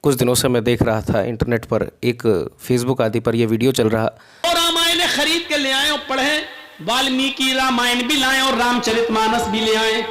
कुछ दिनों से मैं देख रहा था इंटरनेट पर, एक फेसबुक आदि पर यह वीडियो चल रहा। और रामायण खरीद के ले आए और पढ़े, वाल्मीकि रामायण भी लाए और रामचरितमानस भी ले आए।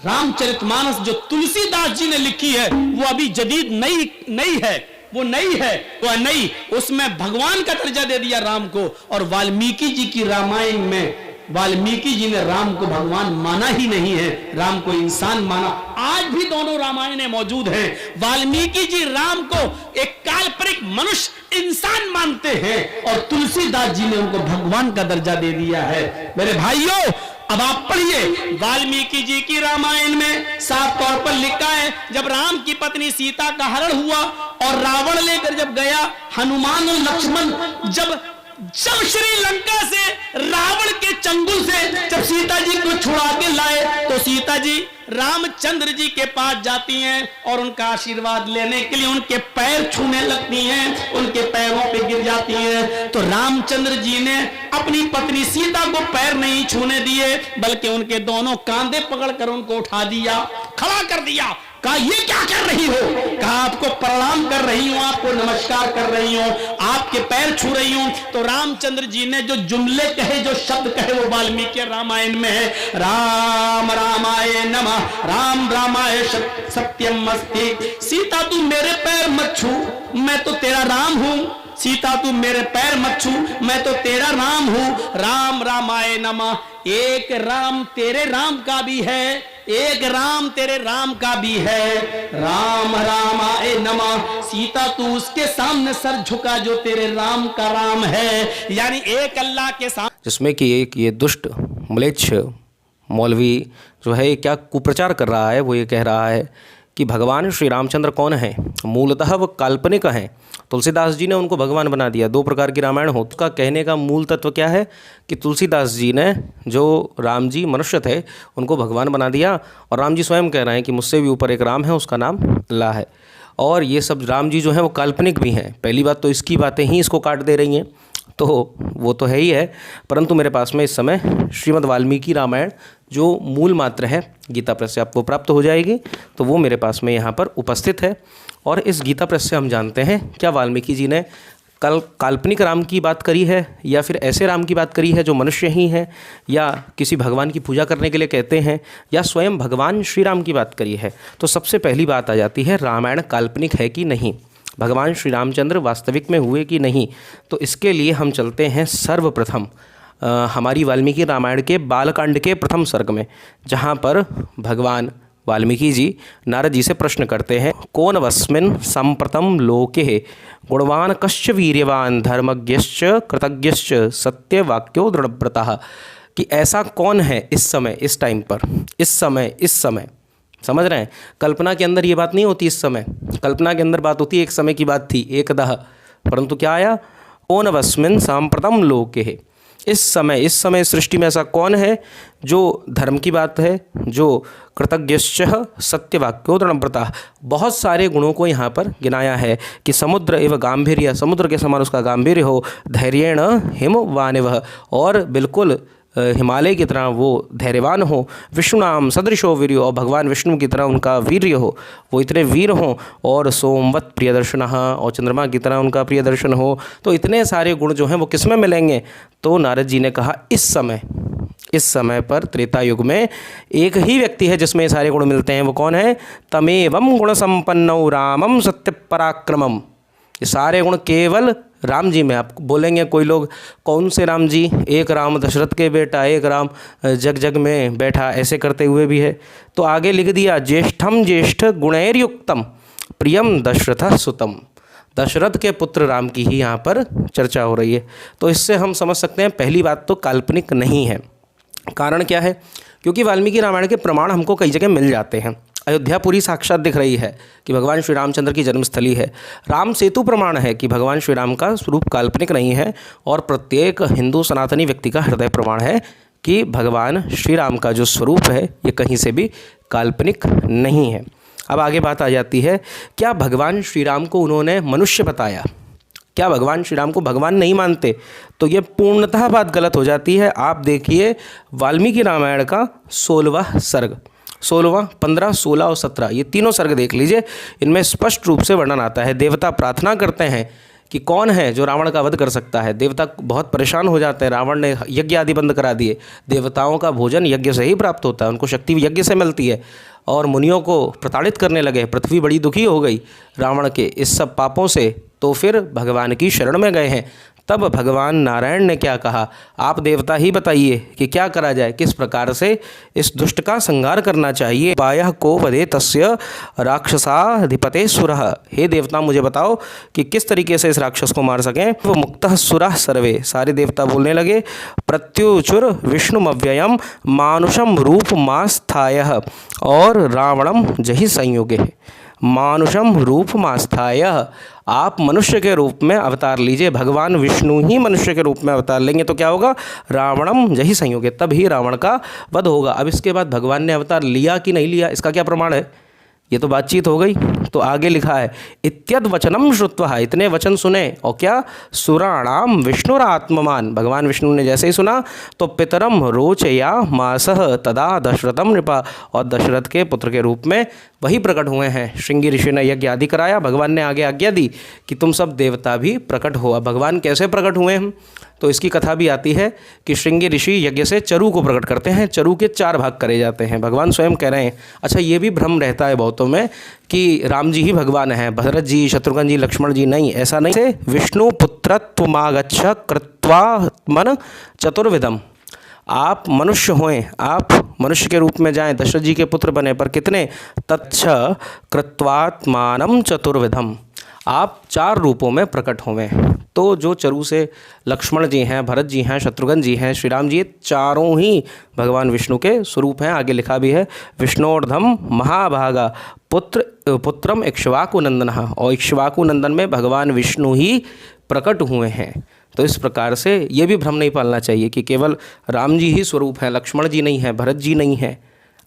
रामचरितमानस जो तुलसीदास जी ने लिखी है वो अभी जदीद नई है, वो नई है, वो नई, उसमें भगवान का दर्जा दे दिया राम को। और वाल्मीकि जी की रामायण में वाल्मीकि जी ने राम को भगवान माना ही नहीं है, राम को इंसान माना। आज भी दोनों रामायणें मौजूद हैं। वाल्मीकि जी राम को एक काल्पनिक मनुष्य इंसान मानते हैं और तुलसीदास जी ने उनको भगवान का दर्जा दे दिया है। मेरे भाइयों, अब आप पढ़िए, वाल्मीकि जी की रामायण में साफ तौर पर लिखा है, जब राम की पत्नी सीता का हरण हुआ और रावण लेकर जब गया, हनुमान और लक्ष्मण जब श्रीलंका से रावण के चंगुल से जब सीता जी को छुड़ा के लाए, तो सीता जी रामचंद्र जी के पास जाती हैं और उनका आशीर्वाद लेने के लिए उनके पैर छूने लगती हैं, उनके पैरों पे गिर जाती हैं। तो रामचंद्र जी ने अपनी पत्नी सीता को पैर नहीं छूने दिए, बल्कि उनके दोनों कांधे पकड़कर उनको उठा दिया, खड़ा कर दिया। कहा ये क्या कर रही हो? कहा आपको प्रणाम कर रही हूं, आपको नमस्कार कर रही हूं, आपके पैर छू रही हूं। तो रामचंद्र जी ने जो जुमले कहे, जो शब्द कहे, वो वाल्मीकि रामायण में है, राम रामाय नमः, राम रामाय सत्यम अस्ति। सीता तू मेरे पैर मत छू, मैं तो तेरा राम हूं। सीता तू मेरे पैर मत छू, मैं तो तेरा राम हूं। राम रामाय नमः, एक राम तेरे राम का भी है, एक राम तेरे राम का भी है। राम रामाय नमः, सीता तू उसके सामने सर झुका जो तेरे राम का राम है। यानी एक अल्लाह के सामने, जिसमें कि एक ये दुष्ट म्लेच्छ मौलवी जो है ये क्या कुप्रचार कर रहा है। वो ये कह रहा है कि भगवान श्री रामचंद्र कौन है, मूलतः वो काल्पनिक हैं। तुलसीदास जी ने उनको भगवान बना दिया। दो प्रकार की रामायण हो, उसका कहने का मूल तत्व क्या है कि तुलसीदास जी ने जो राम जी मनुष्य थे उनको भगवान बना दिया, और राम जी स्वयं कह रहे हैं कि मुझसे भी ऊपर एक राम है, उसका नाम अल्लाह है। और ये सब राम जी जो हैं वो काल्पनिक भी हैं। पहली बात तो इसकी बातें ही इसको काट दे रही हैं, तो वो तो है ही है। परंतु मेरे पास में इस समय श्रीमद् वाल्मीकि रामायण जो मूल मात्र है, गीता प्रेस से आपको प्राप्त हो जाएगी, तो वो मेरे पास में यहाँ पर उपस्थित है। और इस गीता प्रेस से हम जानते हैं क्या वाल्मीकि जी ने काल्पनिक राम की बात करी है, या फिर ऐसे राम की बात करी है जो मनुष्य ही है, या किसी भगवान की पूजा करने के लिए कहते हैं, या स्वयं भगवान श्री राम की बात करी है। तो सबसे पहली बात आ जाती है, रामायण काल्पनिक है कि नहीं, भगवान श्री रामचंद्र वास्तविक में हुए कि नहीं। तो इसके लिए हम चलते हैं सर्वप्रथम हमारी वाल्मीकि रामायण के बालकांड के प्रथम सर्ग में, जहाँ पर भगवान वाल्मीकि जी नारद जी से प्रश्न करते हैं, कौन वस्मिन् संप्रतम लोके गुणवान कश्च वीर्यवान धर्मज्ञश्च कृतज्ञश्च सत्यवाक्यो दृढ़व्रतः, कि ऐसा कौन है इस समय, इस टाइम पर, इस समय समझ रहे हैं। कल्पना के अंदर ये बात नहीं होती। इस समय कल्पना के अंदर बात होती है, एक समय की बात थी, एकदह, परंतु क्या आया, कौन वस्मिन् सांप्रतम लोके, इस समय सृष्टि में ऐसा कौन है जो धर्म की बात है, जो कृतज्ञश्च सत्यवाक्यो दृढ़व्रतः, बहुत सारे गुणों को यहाँ पर गिनाया है कि समुद्र एवं गांभीर्य, समुद्र के समान उसका गांभीर्य हो, धैर्येण हिमवानिवः, और बिल्कुल हिमालय की तरह वो धैर्यवान हो, विष्णुनाम सदृशो वीर्यो, और भगवान विष्णु की तरह उनका वीर्य हो, वो इतने वीर हों, और सोमवत प्रियदर्शनः, और चंद्रमा की तरह उनका प्रियदर्शन हो। तो इतने सारे गुण जो हैं वो किस में मिलेंगे? तो नारद जी ने कहा इस समय पर त्रेता युग में एक ही व्यक्ति है जिसमें ये सारे गुण मिलते हैं। वो कौन है? तमेवं गुण संपन्नौ रामं सत्य पराक्रमम्। ये सारे गुण केवल राम जी में। आप बोलेंगे कोई लोग, कौन से राम जी? एक राम दशरथ के बेटा, एक राम जग जग में बैठा, ऐसे करते हुए भी है। तो आगे लिख दिया, ज्येष्ठम ज्येष्ठ गुणैर्युक्तम प्रियम दशरथ सुतम। दशरथ के पुत्र राम की ही यहाँ पर चर्चा हो रही है। तो इससे हम समझ सकते हैं पहली बात तो काल्पनिक नहीं है। कारण क्या है? क्योंकि वाल्मीकि रामायण के प्रमाण हमको कई जगह मिल जाते हैं। अयोध्या पूरी साक्षात दिख रही है कि भगवान श्री रामचंद्र की जन्मस्थली है। राम सेतु प्रमाण है कि भगवान श्री राम का स्वरूप काल्पनिक नहीं है, और प्रत्येक हिंदू सनातनी व्यक्ति का हृदय प्रमाण है कि भगवान श्री राम का जो स्वरूप है ये कहीं से भी काल्पनिक नहीं है। अब आगे बात आ जाती है, क्या भगवान श्री राम को उन्होंने मनुष्य बताया? क्या भगवान श्री राम को भगवान नहीं मानते? तो ये पूर्णतः बात गलत हो जाती है। आप देखिए वाल्मीकि रामायण का 16वां सर्ग, 16वां, 15, 16 और 17 ये तीनों सर्ग देख लीजिए। इनमें स्पष्ट रूप से वर्णन आता है। देवता प्रार्थना करते हैं कि कौन है जो रावण का वध कर सकता है। देवता बहुत परेशान हो जाते हैं, रावण ने यज्ञ आदि बंद करा दिए। देवताओं का भोजन यज्ञ से ही प्राप्त होता है, उनको शक्ति यज्ञ से मिलती है। और मुनियों को प्रताड़ित करने लगे, पृथ्वी बड़ी दुखी हो गई रावण के इस सब पापों से। तो फिर भगवान की शरण में गए हैं। तब भगवान नारायण ने क्या कहा, आप देवता ही बताइए कि क्या करा जाए, किस प्रकार से इस दुष्ट का संहार करना चाहिए। पायः को वदे तस्य राक्षसाधिपते सुरः, हे देवता मुझे बताओ कि किस तरीके से इस राक्षस को मार सकें। वो मुक्तः सुरः सर्वे, सारे देवता बोलने लगे। प्रत्युचुर विष्णुमव्ययम मानुषम रूपमास्थायः और रावणम जहि संयुगे। मानुषम रूपमास्थाय, आप मनुष्य के रूप में अवतार लीजिए। भगवान विष्णु ही मनुष्य के रूप में अवतार लेंगे तो क्या होगा, रावणम जहि संयोगे, तब ही रावण का वध होगा। अब इसके बाद भगवान ने अवतार लिया कि नहीं लिया, इसका क्या प्रमाण है। ये तो बातचीत हो गई। तो आगे लिखा है इत्यद वचनम श्रुत्वा, इतने वचन सुने और क्या, सुराणाम विष्णुरात्ममान, भगवान विष्णु ने जैसे ही सुना तो पितरम रोचया मासह तदा दशरथम नृपा, और दशरथ के पुत्र के रूप में वही प्रकट हुए हैं। श्रृंगी ऋषि ने यज्ञ आदि कराया, भगवान ने आगे आज्ञा दी कि तुम सब देवता भी प्रकट हो। भगवान कैसे प्रकट हुए हैं, तो इसकी कथा भी आती है कि श्रृंगी ऋषि यज्ञ से चरु को प्रकट करते हैं। चरु के 4 भाग करे जाते हैं, भगवान स्वयं कह रहे हैं। अच्छा, ये भी भ्रम रहता है बहुतों में कि राम जी ही भगवान हैं, भरत जी, शत्रुघ्न जी, लक्ष्मण जी, नहीं, ऐसा नहीं। से विष्णु पुत्रत्वमागच्छ कृत्वात्मन चतुर्विधम, आप मनुष्य होएं, आप मनुष्य के रूप में जाएं, दशरथ जी के पुत्र बने, पर कितने, तच्छ कृत्वात्मानम चतुर्विधम, आप 4 रूपों में प्रकट होवें। तो जो चरु से लक्ष्मण जी हैं, भरत जी हैं, शत्रुघ्न जी हैं, श्री राम जी, ये चारों ही भगवान विष्णु के स्वरूप हैं। आगे लिखा भी है विष्णोर्धम महाभागा पुत्रम इक्ष्वाकु नंदनः, और इक्ष्वाकु नंदन में भगवान विष्णु ही प्रकट हुए हैं। तो इस प्रकार से ये भी भ्रम नहीं पालना चाहिए कि केवल राम जी ही स्वरूप हैं, लक्ष्मण जी नहीं हैं, भरत जी नहीं हैं।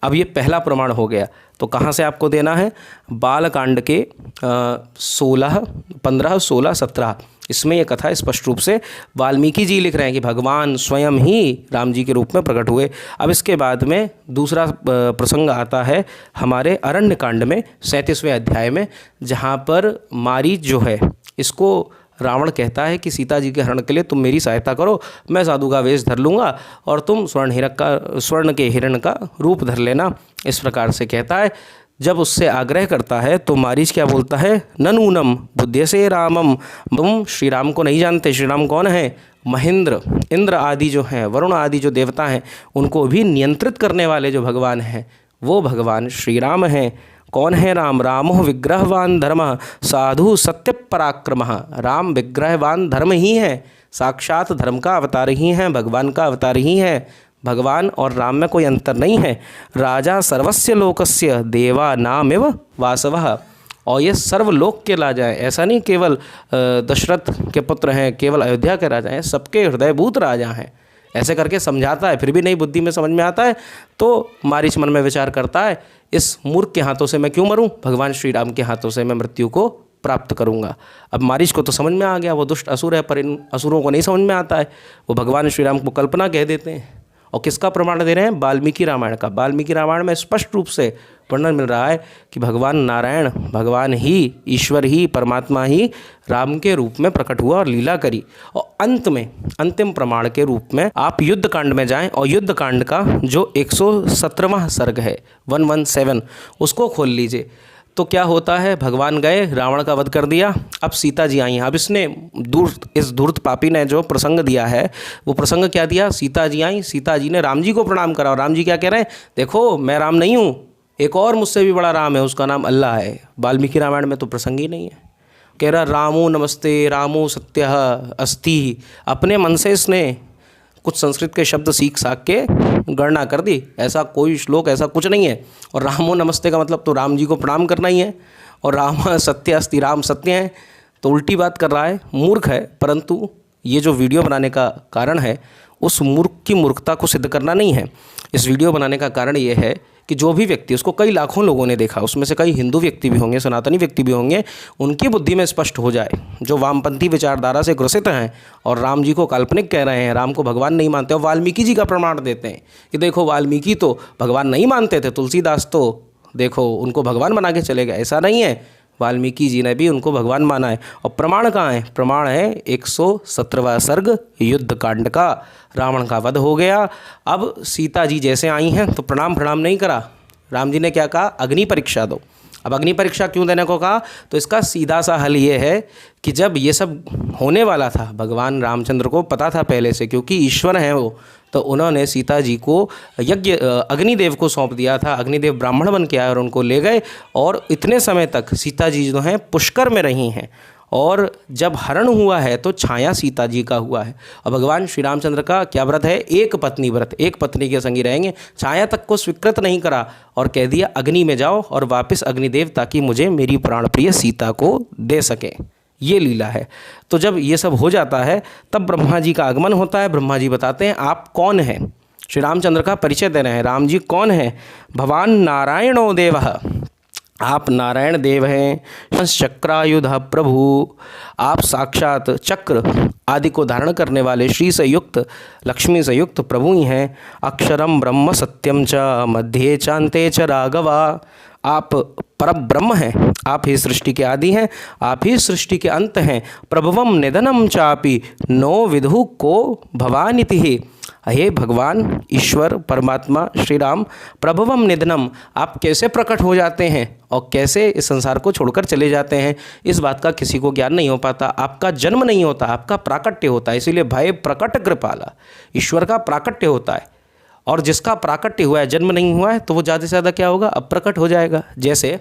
अब ये पहला प्रमाण हो गया। तो कहाँ से आपको देना है, बालकांड के 16, 15, 16, 17 इसमें यह कथा स्पष्ट रूप से वाल्मीकि जी लिख रहे हैं कि भगवान स्वयं ही राम जी के रूप में प्रकट हुए। अब इसके बाद में दूसरा प्रसंग आता है हमारे अरण्य कांड में 37वें अध्याय में, जहाँ पर मारीच जो है इसको रावण कहता है कि सीता जी के हरण के लिए तुम मेरी सहायता करो, मैं साधु का वेश धर लूँगा और तुम स्वर्ण के हिरण का रूप धर लेना, इस प्रकार से कहता है। जब उससे आग्रह करता है तो मारीच क्या बोलता है, ननूनम बुद्धि से रामम, तुम श्री राम को नहीं जानते। श्री राम कौन है, महेंद्र, इंद्र आदि जो हैं, वरुण आदि जो देवता हैं, उनको भी नियंत्रित करने वाले जो भगवान हैं वो भगवान श्री राम हैं। कौन है राम, रामो विग्रहवान धर्म साधु सत्य पराक्रम, राम विग्रहवान धर्म ही है, साक्षात धर्म का अवतार ही हैं, भगवान का अवतार ही है। भगवान और राम में कोई अंतर नहीं है। राजा सर्वस्य लोकस्य देवा नामेव वासवः, और ये सर्वलोक के राजा हैं, ऐसा नहीं केवल दशरथ के पुत्र हैं, केवल अयोध्या के राजा हैं, सबके हृदयभूत राजा हैं। ऐसे करके समझाता है, फिर भी नहीं बुद्धि में समझ में आता है तो मारीच मन में विचार करता है, इस मूर्ख के हाथों से मैं क्यों मरूं, भगवान श्री राम के हाथों से मैं मृत्यु को प्राप्त करूंगा। अब मारीच को तो समझ में आ गया, वो दुष्ट असुर है, पर इन असुरों को नहीं समझ में आता है, वो भगवान श्री राम को कल्पना कह देते हैं। और किसका प्रमाण दे रहे हैं, वाल्मीकि रामायण का। वाल्मीकि रामायण में स्पष्ट रूप से वर्णन मिल रहा है कि भगवान नारायण, भगवान ही, ईश्वर ही, परमात्मा ही राम के रूप में प्रकट हुआ और लीला करी। और अंत में अंतिम प्रमाण के रूप में आप युद्ध कांड में जाएं और युद्ध कांड का जो 117वां सर्ग है 117 उसको खोल लीजिए। तो क्या होता है, भगवान गए, रावण का वध कर दिया, अब सीता जी आई हैं। अब इसने इस धूर्त पापी ने जो प्रसंग दिया है वो प्रसंग क्या दिया, सीता जी आई, सीता जी ने राम जी को प्रणाम करा और राम जी क्या कह रहे हैं, देखो मैं राम नहीं हूँ, एक और मुझसे भी बड़ा राम है, उसका नाम अल्लाह है। वाल्मीकि रामायण में तो प्रसंग ही नहीं है। कह रहा रामो नमस्ते, रामो सत्यः अस्ति, अपने मन से इसने कुछ संस्कृत के शब्द सीख के गणना कर दी, ऐसा कोई श्लोक ऐसा कुछ नहीं है। और रामो नमस्ते का मतलब तो राम जी को प्रणाम करना ही है, और राम सत्य अस्ति, राम सत्य हैं, तो उल्टी बात कर रहा है, मूर्ख है। परंतु ये जो वीडियो बनाने का कारण है उस मूर्ख की मूर्खता को सिद्ध करना नहीं है। इस वीडियो बनाने का कारण ये है कि जो भी व्यक्ति, उसको कई लाखों लोगों ने देखा, उसमें से कई हिंदू व्यक्ति भी होंगे, सनातनी व्यक्ति भी होंगे, उनकी बुद्धि में स्पष्ट हो जाए, जो वामपंथी विचारधारा से ग्रसित हैं और राम जी को काल्पनिक कह रहे हैं, राम को भगवान नहीं मानते और वाल्मीकि जी का प्रमाण देते हैं कि देखो वाल्मीकि तो भगवान नहीं मानते थे, तुलसीदास तो देखो उनको भगवान बना के चले गए। ऐसा नहीं है, वाल्मीकि जी ने भी उनको भगवान माना है। और प्रमाण कहाँ है? प्रमाण है 117वां सर्ग युद्ध कांड का। रावण का वध हो गया। अब सीता जी जैसे आई हैं तो प्रणाम नहीं करा, राम जी ने क्या कहा? अग्नि परीक्षा दो। अब अग्नि परीक्षा क्यों देने को कहा? तो इसका सीधा सा हल ये है कि जब ये सब होने वाला था, भगवान रामचंद्र को पता था पहले से, क्योंकि ईश्वर हैं वो, तो उन्होंने सीता जी को यज्ञ अग्निदेव को सौंप दिया था। अग्निदेव ब्राह्मण बन के आए और उनको ले गए, और इतने समय तक सीता जी जो हैं पुष्कर में रही हैं। और जब हरण हुआ है तो छाया सीता जी का हुआ है। और भगवान श्री रामचंद्र का क्या व्रत है? एक पत्नी व्रत, एक पत्नी के संग ही रहेंगे। छाया तक को स्वीकृत नहीं करा और कह दिया अग्नि में जाओ और वापस अग्निदेव, ताकि मुझे मेरी प्राण प्रिय सीता को दे सके। ये लीला है। तो जब ये सब हो जाता है तब ब्रह्मा जी का आगमन होता है। ब्रह्मा जी बताते हैं आप कौन हैं। श्री रामचंद्र का परिचय दे रहे हैं। राम जी कौन है? भगवान नारायणो देवः, आप नारायण देव हैं। चक्रायुध प्रभु, आप साक्षात चक्र आदि को धारण करने वाले श्री से युक्त, लक्ष्मी से युक्त प्रभु ही हैं। अक्षरम ब्रह्म सत्यम च मध्ये चांते च राघवा, आप परब्रह्म हैं, आप ही सृष्टि के आदि हैं, आप ही सृष्टि के अंत हैं। प्रभवम निधनम चापि नो विदु को भवानिति, हे भगवान ईश्वर परमात्मा श्री राम, प्रभवम निधनम, आप कैसे प्रकट हो जाते हैं और कैसे इस संसार को छोड़कर चले जाते हैं, इस बात का किसी को ज्ञान नहीं हो पाता। आपका जन्म नहीं होता, आपका प्राकट्य होता है। इसीलिए भय प्रकट कृपाला, ईश्वर का प्राकट्य होता है। और जिसका प्राकट्य हुआ है, जन्म नहीं हुआ है, तो वो ज़्यादा से ज़्यादा क्या होगा? अप्रकट हो जाएगा। जैसे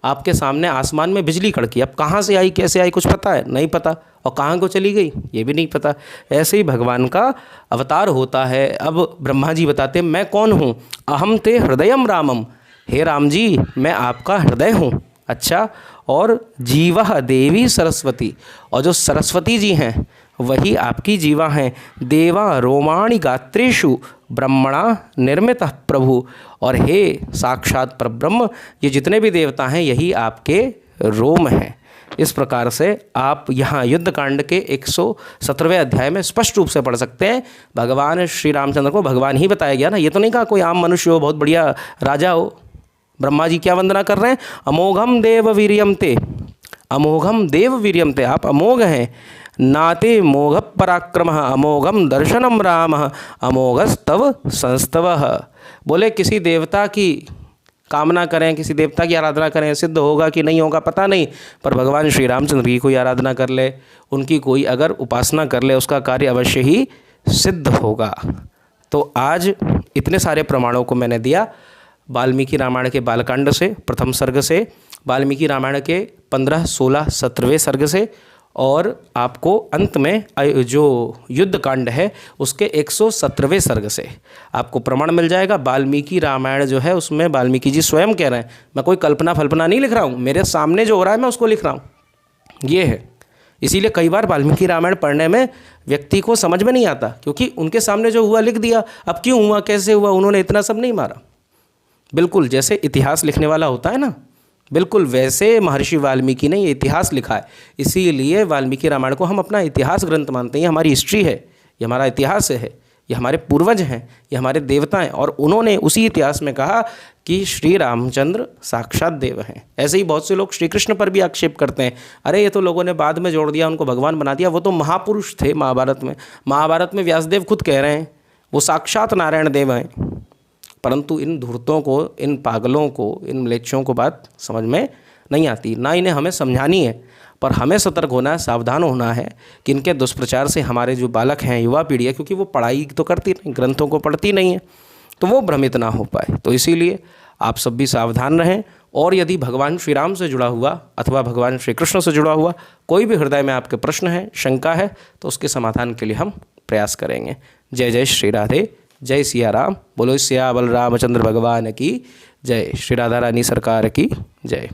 आपके सामने आसमान में बिजली कड़की, अब कहाँ से आई, कैसे आई, कुछ पता है? नहीं पता। और कहाँ को चली गई, ये भी नहीं पता। ऐसे ही भगवान का अवतार होता है। अब ब्रह्मा जी बताते हैं मैं कौन हूँ? अहम ते हृदयम रामम, हे राम जी मैं आपका हृदय हूँ। अच्छा, और जीवा देवी सरस्वती, और जो सरस्वती जी हैं वही आपकी जीवा हैं। देवा रोमाणि गात्रेषु ब्रह्मणा निर्मित प्रभु, और हे साक्षात परब्रह्म, ये जितने भी देवता हैं यही आपके रोम हैं। इस प्रकार से आप यहाँ युद्ध कांड के 117वें अध्याय में स्पष्ट रूप से पढ़ सकते हैं। भगवान श्री रामचंद्र को भगवान ही बताया गया ना, ये तो नहीं कहा कोई आम मनुष्य हो, बहुत बढ़िया राजा हो। ब्रह्मा जी क्या वंदना कर रहे हैं? अमोघम देव वीर्यम ते, अमोघम देव वीर्यम ते, आप अमोघ हैं। नाते मोघ पराक्रम अमोघम दर्शनम राम अमोघस्तव संस्तवः, बोले किसी देवता की कामना करें, किसी देवता की आराधना करें, सिद्ध होगा कि नहीं होगा पता नहीं, पर भगवान श्री रामचंद्र की कोई आराधना कर ले, उनकी कोई अगर उपासना कर ले, उसका कार्य अवश्य ही सिद्ध होगा। तो आज इतने सारे प्रमाणों को मैंने दिया वाल्मीकि रामायण के बालकांड से, प्रथम सर्ग से, वाल्मीकि रामायण के 15, 16, 17वें सर्ग से, और आपको अंत में जो युद्ध कांड है उसके 117वें सर्ग से आपको प्रमाण मिल जाएगा। वाल्मीकि रामायण जो है उसमें वाल्मीकि जी स्वयं कह रहे हैं, मैं कोई कल्पना फल्पना नहीं लिख रहा हूँ, मेरे सामने जो हो रहा है मैं उसको लिख रहा हूँ, ये है। इसीलिए कई बार वाल्मीकि रामायण पढ़ने में व्यक्ति को समझ में नहीं आता, क्योंकि उनके सामने जो हुआ लिख दिया। अब क्यों हुआ, कैसे हुआ, उन्होंने इतना सब नहीं मारा। बिल्कुल जैसे इतिहास लिखने वाला होता है ना, बिल्कुल वैसे महर्षि वाल्मीकि ने ये इतिहास लिखा है। इसीलिए वाल्मीकि रामायण को हम अपना इतिहास ग्रंथ मानते हैं। ये हमारी हिस्ट्री है, ये हमारा इतिहास है, ये हमारे पूर्वज हैं, ये हमारे देवता हैं, और उन्होंने उसी इतिहास में कहा कि श्री रामचंद्र साक्षात देव हैं। ऐसे ही बहुत से लोग श्री कृष्ण पर भी आक्षेप करते हैं, अरे ये तो लोगों ने बाद में जोड़ दिया, उनको भगवान बना दिया, वो तो महापुरुष थे महाभारत में। महाभारत में व्यासदेव खुद कह रहे हैं वो साक्षात नारायण देव हैं। परंतु इन धूर्तों को, इन पागलों को, इन म्लेच्छों को बात समझ में नहीं आती, ना इन्हें हमें समझानी है। पर हमें सतर्क होना है, सावधान होना है कि इनके दुष्प्रचार से हमारे जो बालक हैं, युवा पीढ़ी है, क्योंकि वो पढ़ाई तो करती नहीं, ग्रंथों को पढ़ती नहीं है, तो वो भ्रमित ना हो पाए। तो इसीलिए आप सब भी सावधान रहें। और यदि भगवान श्री राम से जुड़ा हुआ अथवा भगवान श्री कृष्ण से जुड़ा हुआ कोई भी हृदय में आपके प्रश्न है, शंका है, तो उसके समाधान के लिए हम प्रयास करेंगे। जय जय श्री राधे, जय सिया राम। बोलो सिया बल रामचंद्र भगवान की जय। श्री राधा रानी सरकार की जय।